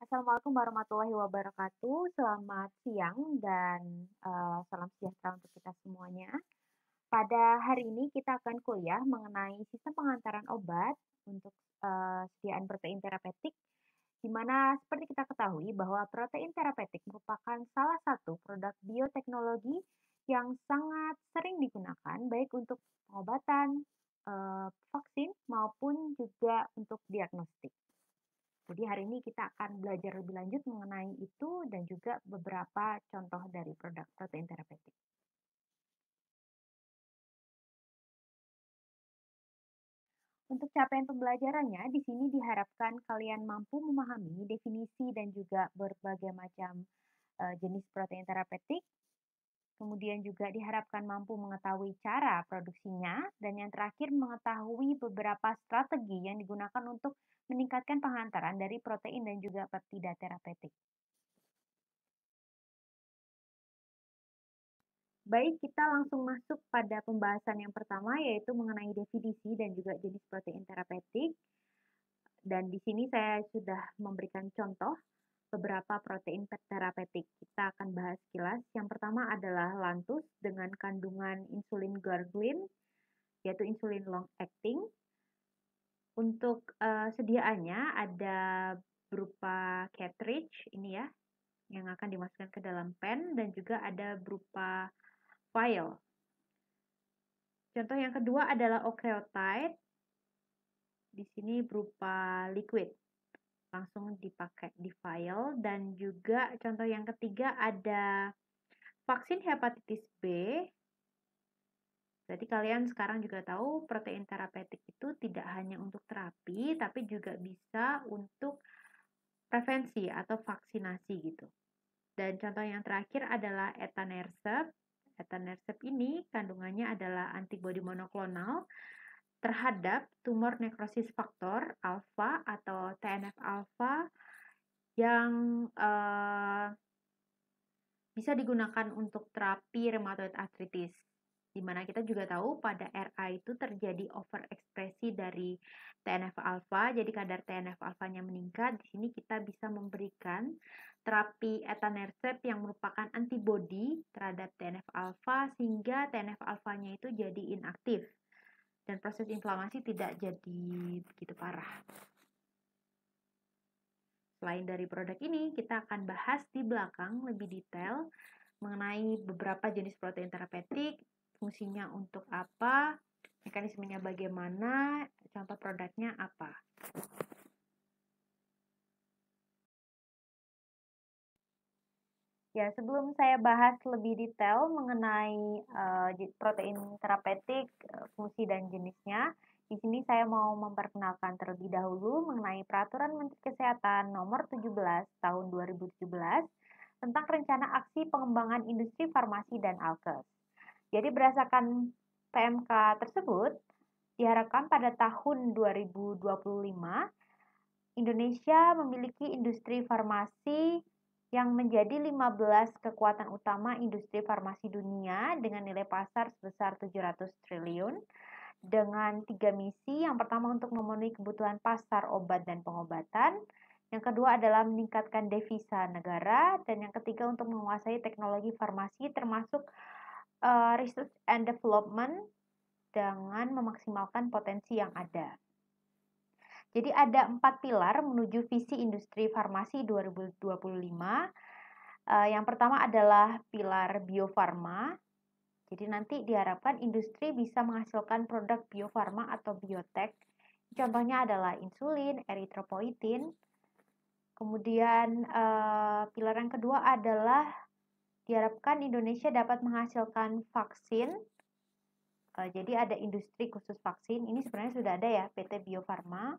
Assalamualaikum warahmatullahi wabarakatuh. Selamat siang dan, salam sejahtera untuk kita semuanya. Pada hari ini kita akan kuliah mengenai sistem pengantaran obat untuk, sediaan protein terapeutik, di mana seperti kita ketahui bahwa protein terapeutik merupakan salah satu produk bioteknologi yang sangat sering digunakan baik untuk pengobatan, vaksin maupun juga untuk diagnostik. Jadi hari ini kita akan belajar lebih lanjut mengenai itu dan juga beberapa contoh dari produk protein terapeutik. Untuk capaian pembelajarannya, di sini diharapkan kalian mampu memahami definisi dan juga berbagai macam jenis protein terapeutik. Kemudian juga diharapkan mampu mengetahui cara produksinya dan yang terakhir mengetahui beberapa strategi yang digunakan untuk meningkatkan penghantaran dari protein dan juga peptida terapeutik. Baik, kita langsung masuk pada pembahasan yang pertama, yaitu mengenai definisi dan juga jenis protein terapeutik. Dan di sini saya sudah memberikan contoh beberapa protein terapeutik. Kita akan bahas sekilas. Yang pertama adalah lantus dengan kandungan insulin glargine, yaitu insulin long acting. Untuk sediaannya ada berupa cartridge ini ya, yang akan dimasukkan ke dalam pen dan juga ada berupa vial. Contoh yang kedua adalah octreotide. Di sini berupa liquid. Langsung dipakai di vial. Dan juga contoh yang ketiga ada vaksin hepatitis B. Berarti kalian sekarang juga tahu protein terapeutik itu tidak hanya untuk terapi, tapi juga bisa untuk prevensi atau vaksinasi gitu. Dan contoh yang terakhir adalah etanercept. Etanercept ini kandungannya adalah antibodi monoklonal terhadap tumor nekrosis faktor alfa atau TNF-alfa yang bisa digunakan untuk terapi rheumatoid arthritis. Di mana kita juga tahu pada RA itu terjadi overekspresi dari TNF-alfa, jadi kadar TNF-alfanya meningkat. Di sini kita bisa memberikan terapi etanercept yang merupakan antibodi terhadap TNF-alfa sehingga TNF-alfanya itu jadi inaktif dan proses inflamasi tidak jadi begitu parah. Selain dari produk ini, kita akan bahas di belakang lebih detail mengenai beberapa jenis protein terapeutik, fungsinya untuk apa, mekanismenya bagaimana, contoh produknya apa. Ya, sebelum saya bahas lebih detail mengenai protein terapeutik, fungsi dan jenisnya, di sini saya mau memperkenalkan terlebih dahulu mengenai Peraturan Menteri Kesehatan Nomor 17 Tahun 2017 tentang Rencana Aksi Pengembangan Industri Farmasi dan Alkes. Jadi berdasarkan PMK tersebut, diharapkan pada tahun 2025 Indonesia memiliki industri farmasi yang menjadi 15 kekuatan utama industri farmasi dunia dengan nilai pasar sebesar 700 triliun dengan 3 misi. Yang pertama untuk memenuhi kebutuhan pasar obat dan pengobatan, yang kedua adalah meningkatkan devisa negara, dan yang ketiga untuk menguasai teknologi farmasi termasuk research and development dengan memaksimalkan potensi yang ada. Jadi ada 4 pilar menuju visi industri farmasi 2025. Yang pertama adalah pilar biofarma. Jadi nanti diharapkan industri bisa menghasilkan produk biofarma atau biotek. Contohnya adalah insulin, eritropoietin. Kemudian pilar yang kedua adalah diharapkan Indonesia dapat menghasilkan vaksin. Jadi ada industri khusus vaksin. Ini sebenarnya sudah ada ya, PT Bio Farma.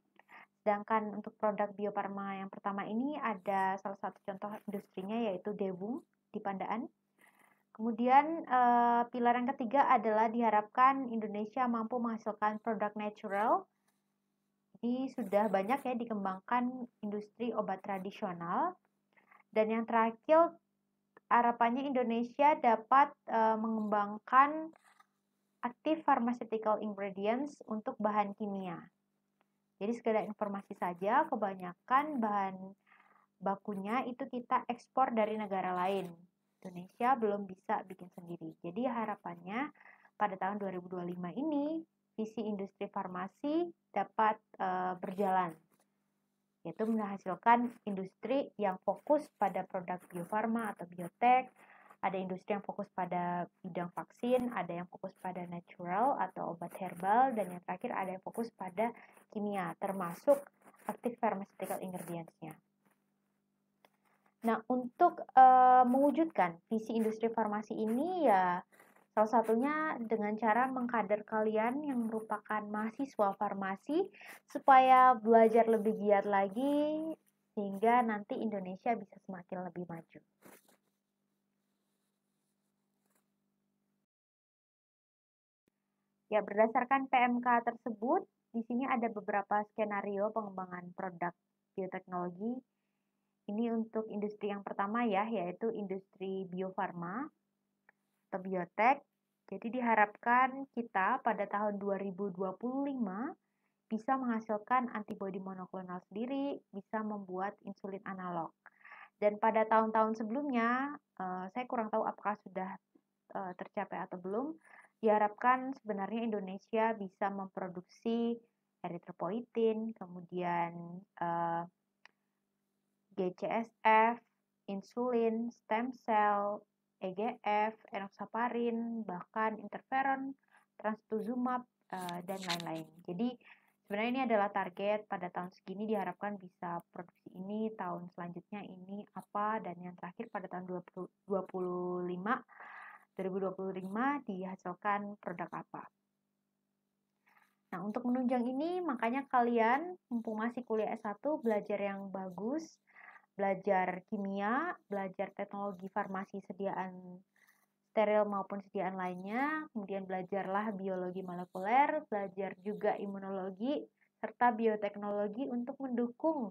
Sedangkan untuk produk Bio Farma yang pertama ini ada salah satu contoh industrinya yaitu Dewung di Pandaan. Kemudian pilar yang ketiga adalah diharapkan Indonesia mampu menghasilkan produk natural. Ini sudah banyak ya dikembangkan industri obat tradisional. Dan yang terakhir harapannya Indonesia dapat mengembangkan active pharmaceutical ingredients untuk bahan kimia. Jadi sekedar informasi saja, kebanyakan bahan bakunya itu kita ekspor dari negara lain. Indonesia belum bisa bikin sendiri. Jadi harapannya pada tahun 2025 ini visi industri farmasi dapat berjalan, yaitu menghasilkan industri yang fokus pada produk biofarma atau biotek, ada industri yang fokus pada bidang vaksin, ada yang fokus pada natural atau obat herbal, dan yang terakhir ada yang fokus pada kimia, termasuk active pharmaceutical ingredients-nya. Nah, untuk mewujudkan visi industri farmasi ini ya salah satunya dengan cara mengkader kalian yang merupakan mahasiswa farmasi supaya belajar lebih giat lagi sehingga nanti Indonesia bisa semakin lebih maju. Ya, berdasarkan PMK tersebut, di sini ada beberapa skenario pengembangan produk bioteknologi. Ini untuk industri yang pertama ya, yaitu industri biofarma atau biotek. Jadi diharapkan kita pada tahun 2025 bisa menghasilkan antibodi monoklonal sendiri, bisa membuat insulin analog. Dan pada tahun-tahun sebelumnya, saya kurang tahu apakah sudah tercapai atau belum, diharapkan sebenarnya Indonesia bisa memproduksi eritropoietin, kemudian GCSF, insulin, stem cell, EGF, enoxaparin, bahkan interferon, trastuzumab, dan lain-lain. Jadi sebenarnya ini adalah target pada tahun segini diharapkan bisa produksi ini, tahun selanjutnya ini apa, dan yang terakhir pada tahun 2025 dihasilkan produk apa. Nah, untuk menunjang ini makanya kalian mumpung masih kuliah S1 belajar yang bagus, belajar kimia, belajar teknologi farmasi sediaan steril maupun sediaan lainnya, kemudian belajarlah biologi molekuler, belajar juga imunologi, serta bioteknologi untuk mendukung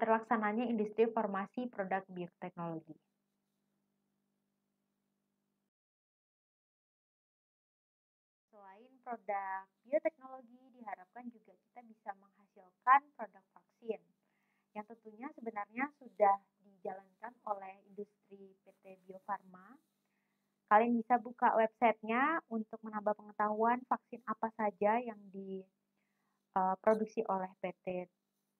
terlaksananya industri farmasi produk bioteknologi. Selain produk bioteknologi, diharapkan juga kita bisa menghasilkan produk vaksin yang tentunya sebenarnya sudah dijalankan oleh industri PT Bio Farma. Kalian bisa buka websitenya untuk menambah pengetahuan vaksin apa saja yang diproduksi oleh PT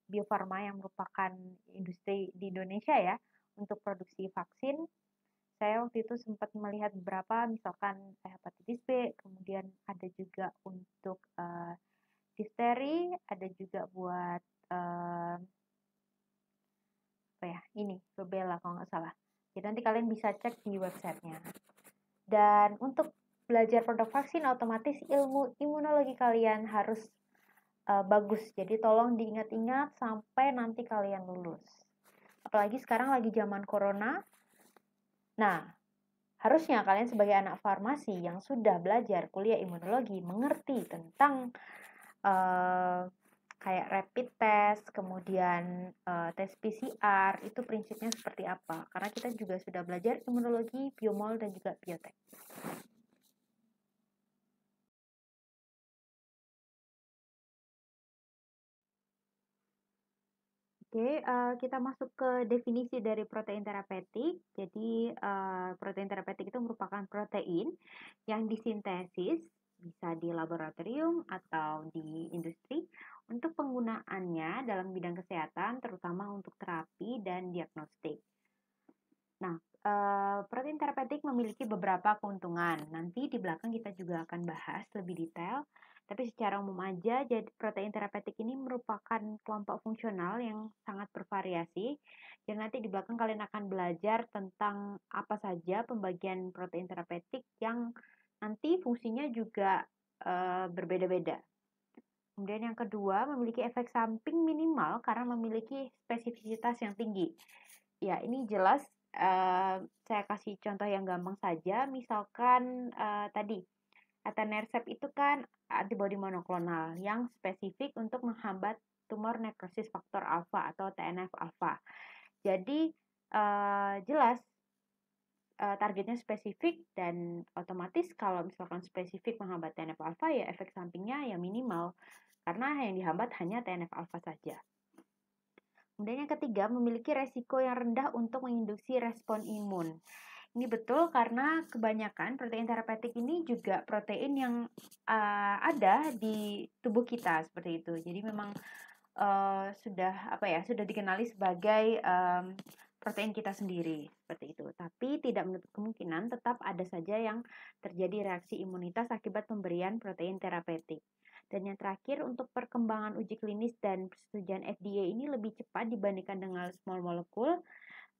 Bio Farma yang merupakan industri di Indonesia ya untuk produksi vaksin. Saya waktu itu sempat melihat beberapa, misalkan hepatitis B, kemudian ada juga untuk difteri, ada juga buat apa ya, ini rubella kalau nggak salah. Jadi nanti kalian bisa cek di websitenya. Dan untuk belajar produk vaksin, otomatis ilmu imunologi kalian harus bagus. Jadi tolong diingat-ingat sampai nanti kalian lulus. Apalagi sekarang lagi zaman corona. Nah, harusnya kalian sebagai anak farmasi yang sudah belajar kuliah imunologi mengerti tentang kayak rapid test, kemudian tes PCR, itu prinsipnya seperti apa. Karena kita juga sudah belajar imunologi, biomol, dan juga biotek. Oke, kita masuk ke definisi dari protein terapeutik. Jadi, protein terapeutik itu merupakan protein yang disintesis, bisa di laboratorium atau di industri, untuk penggunaannya dalam bidang kesehatan, terutama untuk terapi dan diagnostik. Nah, protein terapeutik memiliki beberapa keuntungan. Nanti di belakang kita juga akan bahas lebih detail. Tapi secara umum aja, jadi protein terapeutik ini merupakan kelompok fungsional yang sangat bervariasi. Dan nanti di belakang kalian akan belajar tentang apa saja pembagian protein terapeutik yang nanti fungsinya juga berbeda-beda. Kemudian yang kedua, memiliki efek samping minimal karena memiliki spesifisitas yang tinggi. Ya, ini jelas saya kasih contoh yang gampang saja. Misalkan tadi etanercept itu kan antibodi monoklonal yang spesifik untuk menghambat tumor necrosis faktor alfa atau TNF alfa. Jadi jelas targetnya spesifik dan otomatis kalau misalkan spesifik menghambat TNF alfa ya efek sampingnya ya minimal karena yang dihambat hanya TNF alfa saja. Kemudian yang ketiga, memiliki resiko yang rendah untuk menginduksi respon imun. Ini betul karena kebanyakan protein terapeutik ini juga protein yang ada di tubuh kita seperti itu. Jadi memang sudah dikenali sebagai protein kita sendiri seperti itu. Tapi tidak menutup kemungkinan tetap ada saja yang terjadi reaksi imunitas akibat pemberian protein terapeutik. Dan yang terakhir, untuk perkembangan uji klinis dan persetujuan FDA ini lebih cepat dibandingkan dengan small molecule.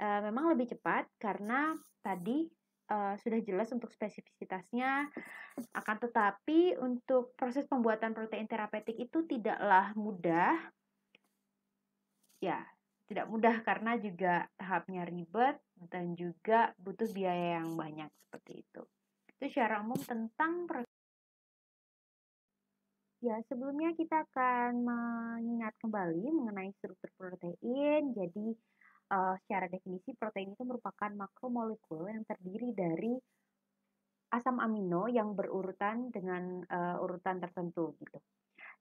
Memang lebih cepat karena tadi sudah jelas untuk spesifisitasnya, akan tetapi untuk proses pembuatan protein terapeutik itu tidaklah mudah. Ya, tidak mudah karena juga tahapnya ribet dan juga butuh biaya yang banyak seperti itu. Itu secara umum tentang ya, sebelumnya kita akan mengingat kembali mengenai struktur protein. Jadi, secara definisi protein itu merupakan makromolekul yang terdiri dari asam amino yang berurutan dengan urutan tertentu gitu.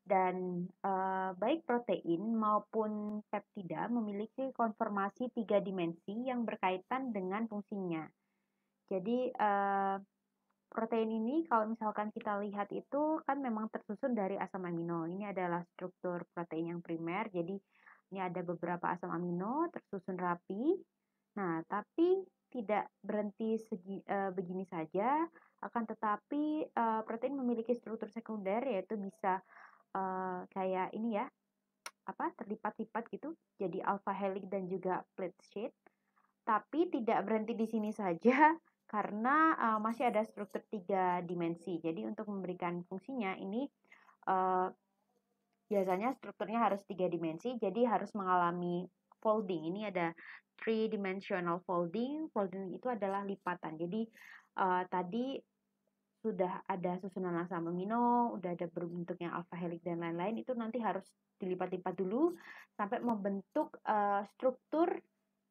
Dan baik protein maupun peptida memiliki konformasi 3 dimensi yang berkaitan dengan fungsinya. Jadi protein ini kalau misalkan kita lihat itu kan memang tersusun dari asam amino. Ini adalah struktur protein yang primer. Jadi ini ada beberapa asam amino tersusun rapi. Nah, tapi tidak berhenti begini saja, akan tetapi protein memiliki struktur sekunder, yaitu bisa kayak ini ya, terlipat-lipat gitu, jadi alpha helix dan juga plate sheet. Tapi tidak berhenti di sini saja karena masih ada struktur 3 dimensi. Jadi untuk memberikan fungsinya ini biasanya strukturnya harus 3 dimensi, jadi harus mengalami folding. Ini ada 3-dimensional folding. Folding itu adalah lipatan. Jadi tadi sudah ada susunan asam amino, udah ada berbentuknya alpha helix dan lain-lain, itu nanti harus dilipat-lipat dulu sampai membentuk struktur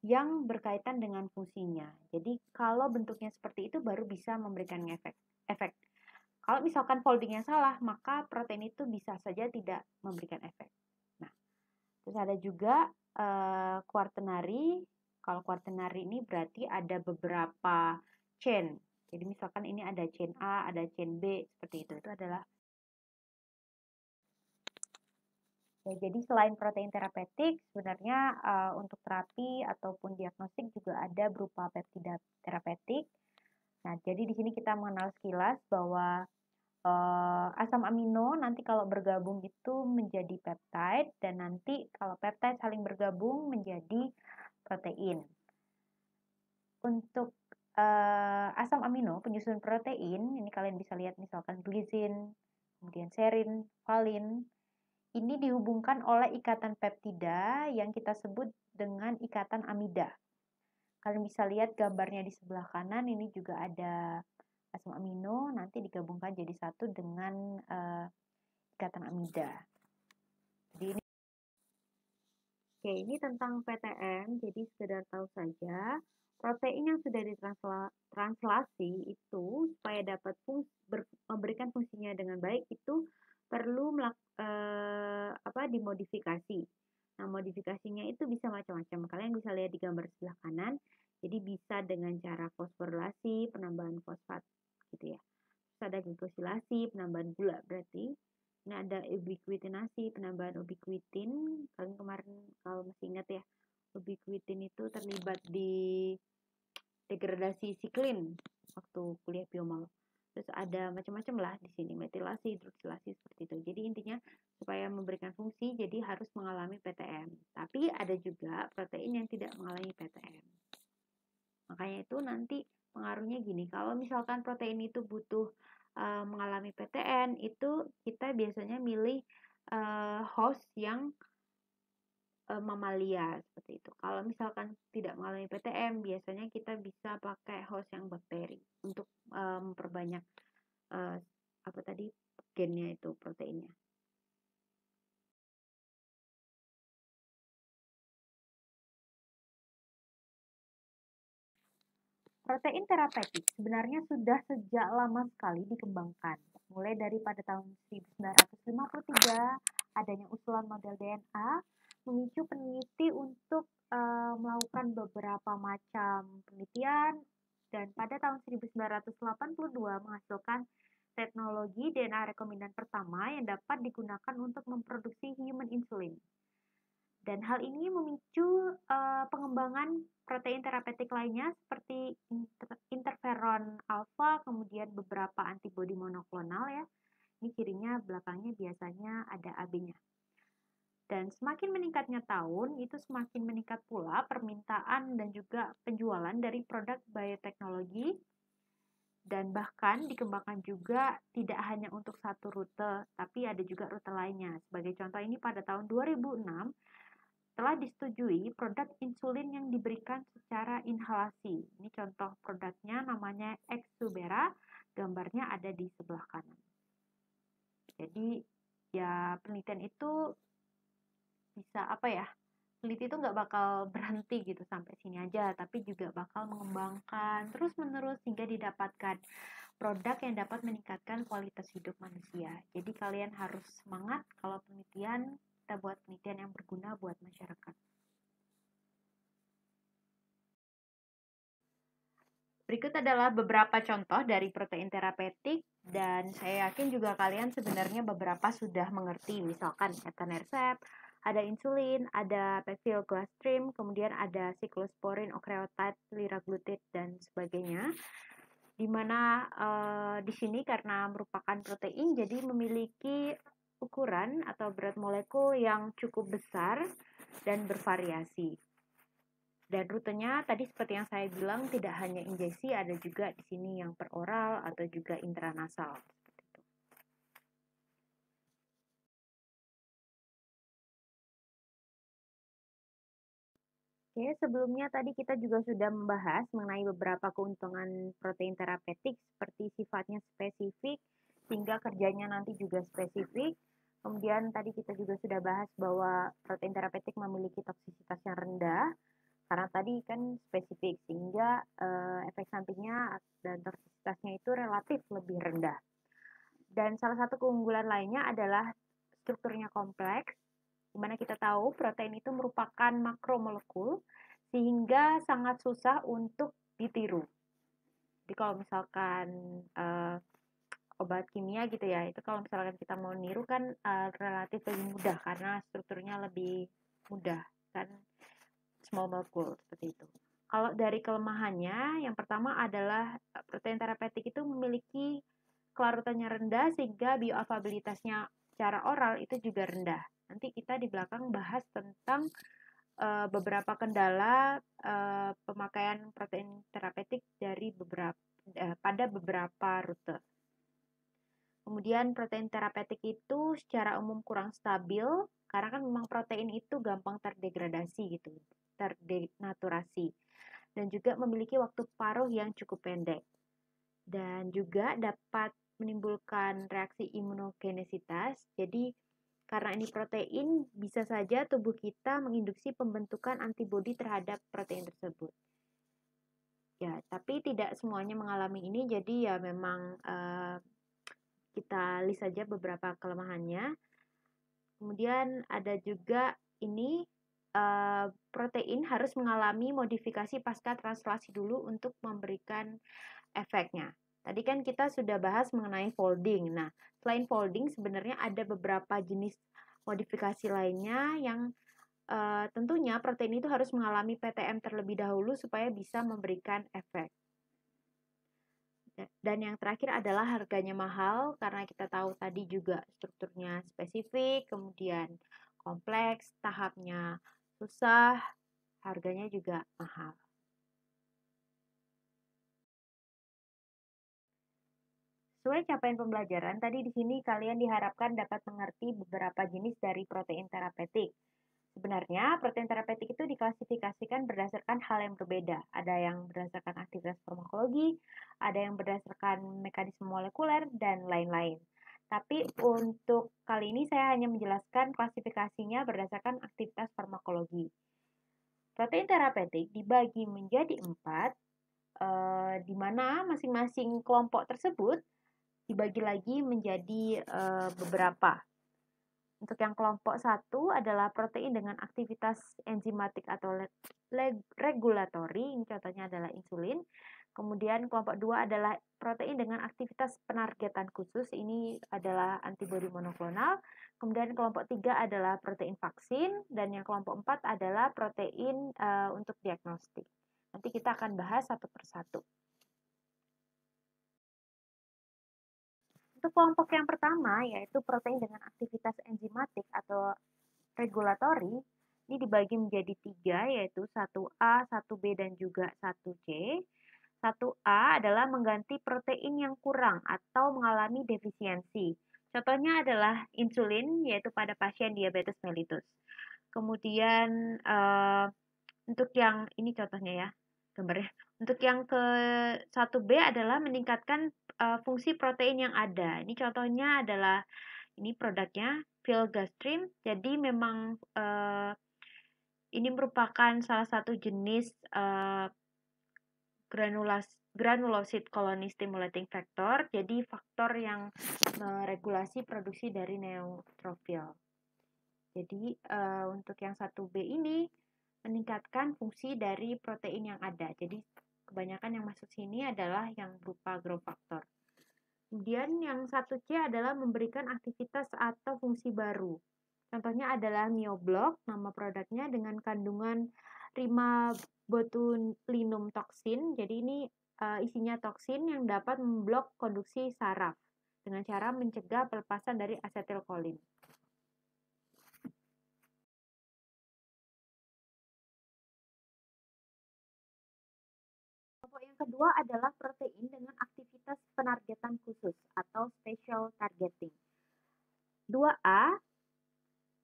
yang berkaitan dengan fungsinya. Jadi kalau bentuknya seperti itu baru bisa memberikan efek. Kalau misalkan foldingnya salah, maka protein itu bisa saja tidak memberikan efek. Nah, terus ada juga quaternary. Kalau quaternary ini berarti ada beberapa chain. Jadi misalkan ini ada chain A, ada chain B, seperti itu. Itu adalah ya, jadi selain protein terapeutik, sebenarnya untuk terapi ataupun diagnostik juga ada berupa peptida terapeutik. Nah, jadi di sini kita mengenal sekilas bahwa asam amino nanti kalau bergabung itu menjadi peptide, dan nanti kalau peptide saling bergabung menjadi protein. Untuk asam amino penyusun protein, ini kalian bisa lihat misalkan glisin, kemudian serin, valin. Ini dihubungkan oleh ikatan peptida yang kita sebut dengan ikatan amida. Kalian bisa lihat gambarnya di sebelah kanan, ini juga ada asam amino, nanti digabungkan jadi satu dengan ikatan amida. Jadi ini tentang PTM, jadi sekedar tahu saja, protein yang sudah ditranslasi itu supaya dapat memberikan fungsinya dengan baik itu perlu dimodifikasi. Nah, modifikasinya itu bisa macam-macam. Kalian bisa lihat di gambar sebelah kanan. Jadi bisa dengan cara fosforilasi, penambahan fosfat gitu ya. Terus ada glicosilasi, penambahan gula berarti. Ini ada ubiquitinasi, penambahan ubiquitin. Kalian kemarin kalau masih ingat ya, ubiquitin itu terlibat di degradasi siklin waktu kuliah biomol. Terus ada macam-macam lah di sini, metilasi, hidroksilasi seperti itu. Jadi intinya supaya memberikan fungsi jadi harus mengalami PTM. Tapi ada juga protein yang tidak mengalami PTM. Makanya itu nanti pengaruhnya gini, kalau misalkan protein itu butuh mengalami PTN, itu kita biasanya milih host yang mamalia seperti itu. Kalau misalkan tidak mengalami PTM, biasanya kita bisa pakai host yang bakteri untuk memperbanyak gennya itu, proteinnya. Protein terapeutik sebenarnya sudah sejak lama sekali dikembangkan. Mulai dari pada tahun 1953 adanya usulan model DNA, memicu peneliti untuk melakukan beberapa macam penelitian dan pada tahun 1982 menghasilkan teknologi DNA rekombinan pertama yang dapat digunakan untuk memproduksi human insulin. Dan hal ini memicu pengembangan protein terapeutik lainnya seperti interferon alfa, kemudian beberapa antibodi monoklonal ya. Ini cirinya belakangnya biasanya ada AB-nya. Dan semakin meningkatnya tahun, itu semakin meningkat pula permintaan dan juga penjualan dari produk bioteknologi, dan bahkan dikembangkan juga tidak hanya untuk satu rute, tapi ada juga rute lainnya. Sebagai contoh ini pada tahun 2006, telah disetujui produk insulin yang diberikan secara inhalasi. Ini contoh produknya namanya Exubera, gambarnya ada di sebelah kanan. Jadi ya penelitian itu bisa peneliti itu nggak bakal berhenti gitu sampai sini aja, tapi juga bakal mengembangkan terus-menerus hingga didapatkan produk yang dapat meningkatkan kualitas hidup manusia. Jadi kalian harus semangat kalau penelitian, kita buat penelitian yang berguna buat masyarakat. Berikut adalah beberapa contoh dari protein terapeutik, dan saya yakin juga kalian sebenarnya beberapa sudah mengerti, misalkan etanercept, ada insulin, ada pegfilgrastim, kemudian ada cyclosporin, octreotide, liraglutid, dan sebagainya. Dimana di sini karena merupakan protein, jadi memiliki ukuran atau berat molekul yang cukup besar dan bervariasi. Dan rutenya tadi seperti yang saya bilang tidak hanya injeksi, ada juga di sini yang peroral atau juga intranasal. Oke, sebelumnya tadi kita juga sudah membahas mengenai beberapa keuntungan protein terapeutik seperti sifatnya spesifik sehingga kerjanya nanti juga spesifik. Kemudian tadi kita juga sudah bahas bahwa protein terapeutik memiliki toksisitas yang rendah karena tadi kan spesifik sehingga efek sampingnya dan toksisitasnya itu relatif lebih rendah. Dan salah satu keunggulan lainnya adalah strukturnya kompleks, di mana kita tahu protein itu merupakan makromolekul sehingga sangat susah untuk ditiru. Jadi kalau misalkan obat kimia gitu ya, itu kalau misalkan kita mau niru kan relatif lebih mudah karena strukturnya lebih mudah kan, small molecule seperti itu. Kalau dari kelemahannya, yang pertama adalah protein terapeutik itu memiliki kelarutannya rendah sehingga bioavailabilitasnya secara oral itu juga rendah. Nanti kita di belakang bahas tentang beberapa kendala pemakaian protein terapeutik dari pada beberapa rute. Kemudian protein terapeutik itu secara umum kurang stabil karena kan memang protein itu gampang terdegradasi gitu, terdenaturasi, dan juga memiliki waktu paruh yang cukup pendek. Dan juga dapat menimbulkan reaksi imunogenesitas. Jadi karena ini protein, bisa saja tubuh kita menginduksi pembentukan antibodi terhadap protein tersebut. Ya, tapi tidak semuanya mengalami ini, jadi ya memang kita list saja beberapa kelemahannya. Kemudian ada juga ini protein harus mengalami modifikasi pasca translasi dulu untuk memberikan efeknya. Tadi kan kita sudah bahas mengenai folding. Nah, selain folding sebenarnya ada beberapa jenis modifikasi lainnya yang tentunya protein itu harus mengalami PTM terlebih dahulu supaya bisa memberikan efek. Dan yang terakhir adalah harganya mahal karena kita tahu tadi juga strukturnya spesifik, kemudian kompleks, tahapnya susah, harganya juga mahal. Sesuai capaian pembelajaran, tadi di sini kalian diharapkan dapat mengerti beberapa jenis dari protein terapeutik. Sebenarnya, protein terapeutik itu diklasifikasikan berdasarkan hal yang berbeda. Ada yang berdasarkan aktivitas farmakologi, ada yang berdasarkan mekanisme molekuler, dan lain-lain. Tapi untuk kali ini saya hanya menjelaskan klasifikasinya berdasarkan aktivitas farmakologi. Protein terapeutik dibagi menjadi 4, di mana masing-masing kelompok tersebut dibagi lagi menjadi beberapa. Untuk yang kelompok 1 adalah protein dengan aktivitas enzimatik atau regulatori, ini contohnya adalah insulin. Kemudian kelompok 2 adalah protein dengan aktivitas penargetan khusus, ini adalah antibodi monoklonal. Kemudian kelompok 3 adalah protein vaksin, dan yang kelompok 4 adalah protein untuk diagnostik. Nanti kita akan bahas satu persatu. Untuk kelompok yang pertama, yaitu protein dengan aktivitas enzimatik atau regulatori, ini dibagi menjadi 3, yaitu 1A, 1B, dan juga 1C. 1A adalah mengganti protein yang kurang atau mengalami defisiensi. Contohnya adalah insulin, yaitu pada pasien diabetes mellitus. Kemudian untuk yang ini contohnya ya, gambarnya. Untuk yang ke 1B adalah meningkatkan fungsi protein yang ada. Ini contohnya adalah ini produknya Filgrastim. Jadi memang ini merupakan salah satu jenis granulosid colony stimulating factor. Jadi faktor yang meregulasi produksi dari neutrofil. Jadi untuk yang 1B ini meningkatkan fungsi dari protein yang ada. Jadi kebanyakan yang masuk sini adalah yang berupa growth factor. Kemudian yang 1C adalah memberikan aktivitas atau fungsi baru. Contohnya adalah Mioblok, nama produknya, dengan kandungan rimabotulinum toksin. Jadi ini isinya toksin yang dapat memblok konduksi saraf dengan cara mencegah pelepasan dari asetilkolin. Kelompok yang kedua adalah protein dengan aktivitas penargetan khusus atau special targeting. 2A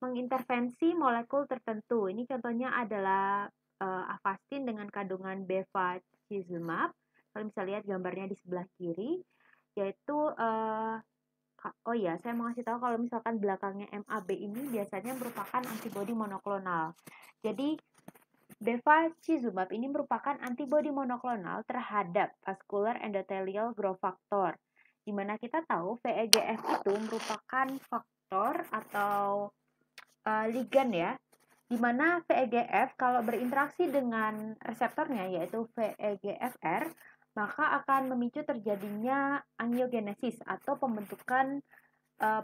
mengintervensi molekul tertentu. Ini contohnya adalah Avastin dengan kandungan bevacizumab. Kalian bisa lihat gambarnya di sebelah kiri, yaitu oh ya, saya mau kasih tahu kalau misalkan belakangnya MAB ini biasanya merupakan antibodi monoklonal. Jadi bevacizumab ini merupakan antibodi monoklonal terhadap vascular endothelial growth factor, di mana kita tahu VEGF itu merupakan faktor atau ligan ya, di mana VEGF kalau berinteraksi dengan reseptornya yaitu VEGFR, maka akan memicu terjadinya angiogenesis atau pembentukan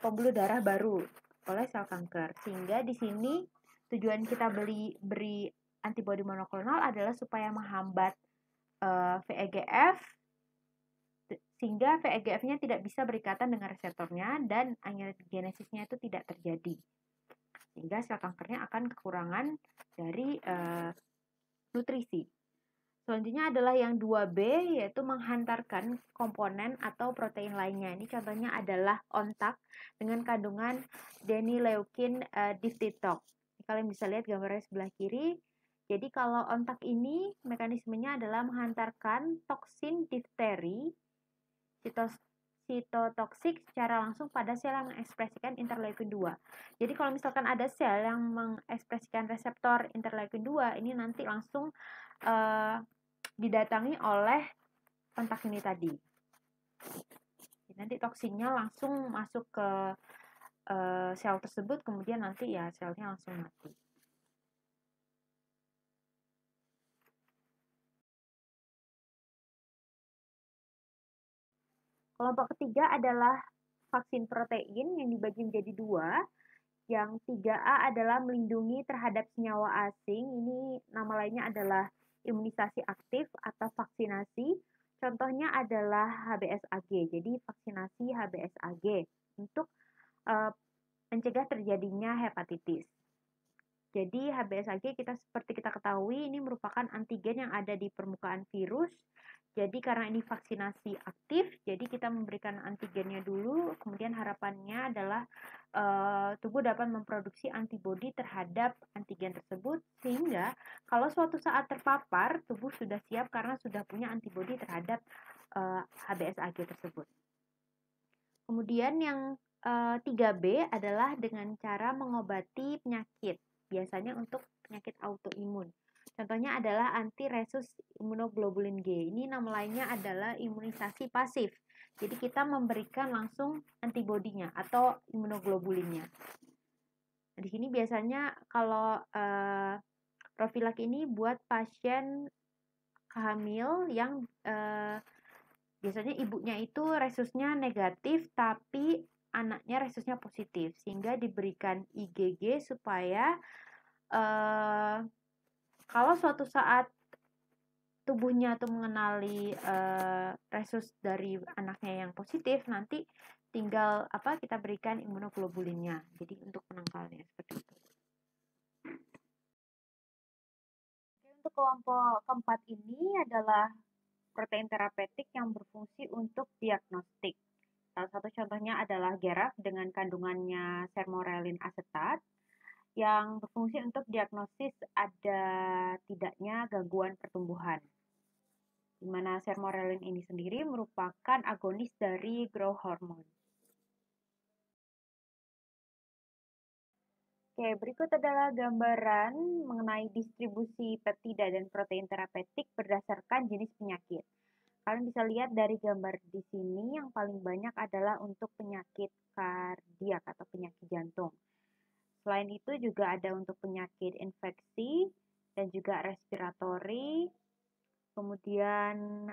pembuluh darah baru oleh sel kanker. Sehingga di sini tujuan kita beri antibodi monoklonal adalah supaya menghambat VEGF sehingga VEGF-nya tidak bisa berikatan dengan reseptornya dan angiogenesisnya itu tidak terjadi. Sehingga sel kankernya akan kekurangan dari nutrisi. Selanjutnya adalah yang 2B, yaitu menghantarkan komponen atau protein lainnya. Ini contohnya adalah ontak dengan kandungan denileukin diftitox. Kalian bisa lihat gambarnya sebelah kiri. Jadi kalau ontak ini mekanismenya adalah menghantarkan toksin difteri sitotoksik secara langsung pada sel yang mengekspresikan interleukin 2. Jadi kalau misalkan ada sel yang mengekspresikan reseptor interleukin 2, ini nanti langsung didatangi oleh kontak ini tadi. Nanti toksinnya langsung masuk ke sel tersebut, kemudian nanti ya selnya langsung mati. Kelompok ketiga adalah vaksin protein yang dibagi menjadi 2. Yang 3A adalah melindungi terhadap senyawa asing. Ini nama lainnya adalah imunisasi aktif atau vaksinasi. Contohnya adalah HBsAg. Jadi vaksinasi HBsAg untuk mencegah terjadinya hepatitis. Jadi HBsAg seperti kita ketahui ini merupakan antigen yang ada di permukaan virus. Jadi karena ini vaksinasi aktif, jadi kita memberikan antigennya dulu, kemudian harapannya adalah tubuh dapat memproduksi antibodi terhadap antigen tersebut, sehingga kalau suatu saat terpapar, tubuh sudah siap karena sudah punya antibodi terhadap HBsAg tersebut. Kemudian yang 3B adalah dengan cara mengobati penyakit, biasanya untuk penyakit autoimun. Contohnya adalah anti-resus immunoglobulin G. Ini nama lainnya adalah imunisasi pasif. Jadi kita memberikan langsung antibodinya atau imunoglobulinnya. Di sini biasanya kalau profilak ini buat pasien hamil yang biasanya ibunya itu resusnya negatif tapi anaknya resusnya positif, sehingga diberikan IgG supaya kalau suatu saat tubuhnya tuh mengenali resus dari anaknya yang positif, nanti tinggal kita berikan imunoglobulinnya. Jadi untuk penangkalnya seperti itu. Untuk kelompok keempat ini adalah protein terapeutik yang berfungsi untuk diagnostik. Salah satu contohnya adalah Geraf dengan kandungannya sermorelin asetat yang berfungsi untuk diagnosis ada tidaknya gangguan pertumbuhan. Di mana sermorelin ini sendiri merupakan agonis dari growth hormone. Oke, berikut adalah gambaran mengenai distribusi peptida dan protein terapeutik berdasarkan jenis penyakit. Kalian bisa lihat dari gambar di sini yang paling banyak adalah untuk penyakit kardiak atau penyakit jantung. Selain itu juga ada untuk penyakit infeksi dan juga respiratori. Kemudian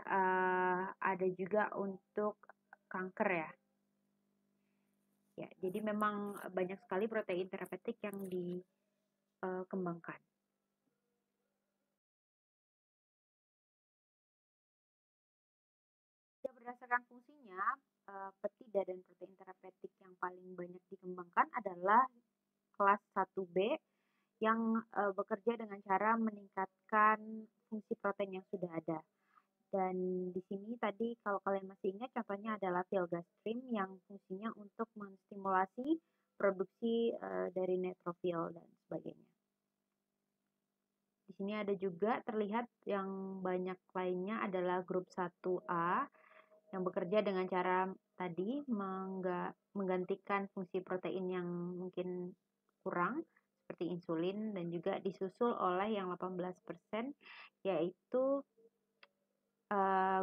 ada juga untuk kanker ya. Ya, jadi memang banyak sekali protein terapeutik yang dikembangkan. Berdasarkan fungsinya, peptida dan protein terapeutik yang paling banyak dikembangkan adalah kelas 1B yang bekerja dengan cara meningkatkan fungsi protein yang sudah ada. Dan di sini tadi kalau kalian masih ingat contohnya adalah filgrastim yang fungsinya untuk menstimulasi produksi dari neutrofil dan sebagainya. Di sini ada juga terlihat yang banyak lainnya adalah grup 1A yang bekerja dengan cara tadi menggantikan fungsi protein yang mungkin kurang seperti insulin, dan juga disusul oleh yang 18% yaitu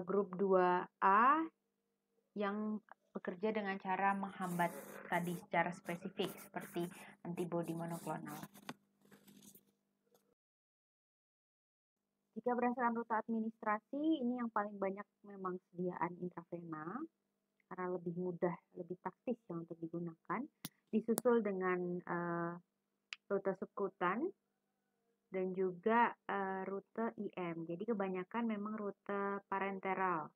grup 2A yang bekerja dengan cara menghambat tadi secara spesifik seperti antibodi monoklonal. Jika berdasarkan rute administrasi, ini yang paling banyak memang sediaan intravena karena lebih mudah, lebih praktis ya untuk digunakan. Disusul dengan rute subkutan dan juga rute IM. Jadi kebanyakan memang rute parenteral.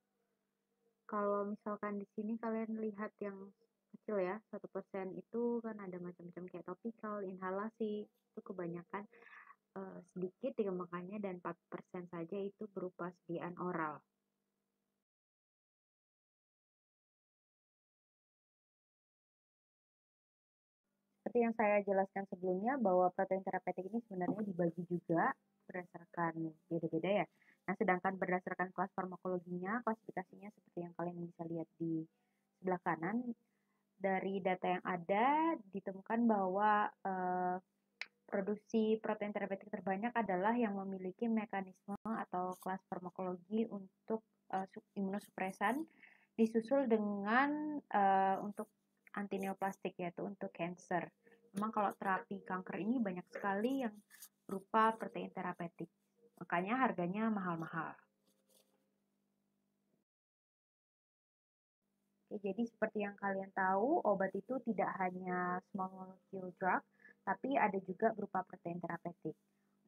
Kalau misalkan di sini kalian lihat yang kecil ya, 1% itu kan ada macam-macam kayak topikal, inhalasi, itu kebanyakan sedikit dikembangkannya, dan 4% saja itu berupa sediaan oral. Seperti yang saya jelaskan sebelumnya bahwa protein terapeutik ini sebenarnya dibagi juga berdasarkan beda-beda ya. Nah, sedangkan berdasarkan kelas farmakologinya, klasifikasinya seperti yang kalian bisa lihat di sebelah kanan, dari data yang ada ditemukan bahwa produksi protein terapeutik terbanyak adalah yang memiliki mekanisme atau kelas farmakologi untuk imunosupresan, disusul dengan untuk antineoplastik yaitu untuk cancer. Memang kalau terapi kanker ini banyak sekali yang berupa protein terapeutik, makanya harganya mahal-mahal. Oke, jadi seperti yang kalian tahu, obat itu tidak hanya small molecule drug, tapi ada juga berupa protein terapeutik.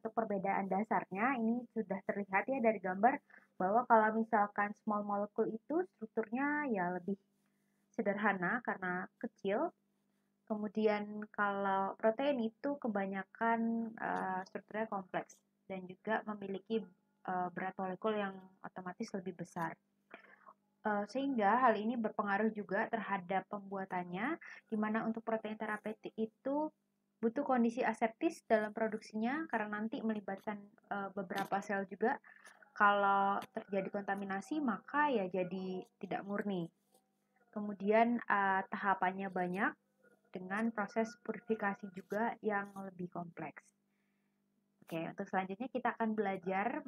Untuk perbedaan dasarnya, ini sudah terlihat ya dari gambar, bahwa kalau misalkan small molecule itu strukturnya ya lebih sederhana karena kecil. Kemudian kalau protein itu kebanyakan strukturnya kompleks dan juga memiliki berat molekul yang otomatis lebih besar. Sehingga hal ini berpengaruh juga terhadap pembuatannya, di mana untuk protein terapeutik itu butuh kondisi aseptis dalam produksinya karena nanti melibatkan beberapa sel juga. Kalau terjadi kontaminasi maka ya jadi tidak murni. Kemudian tahapannya banyak dengan proses purifikasi juga yang lebih kompleks. Oke, untuk selanjutnya kita akan belajar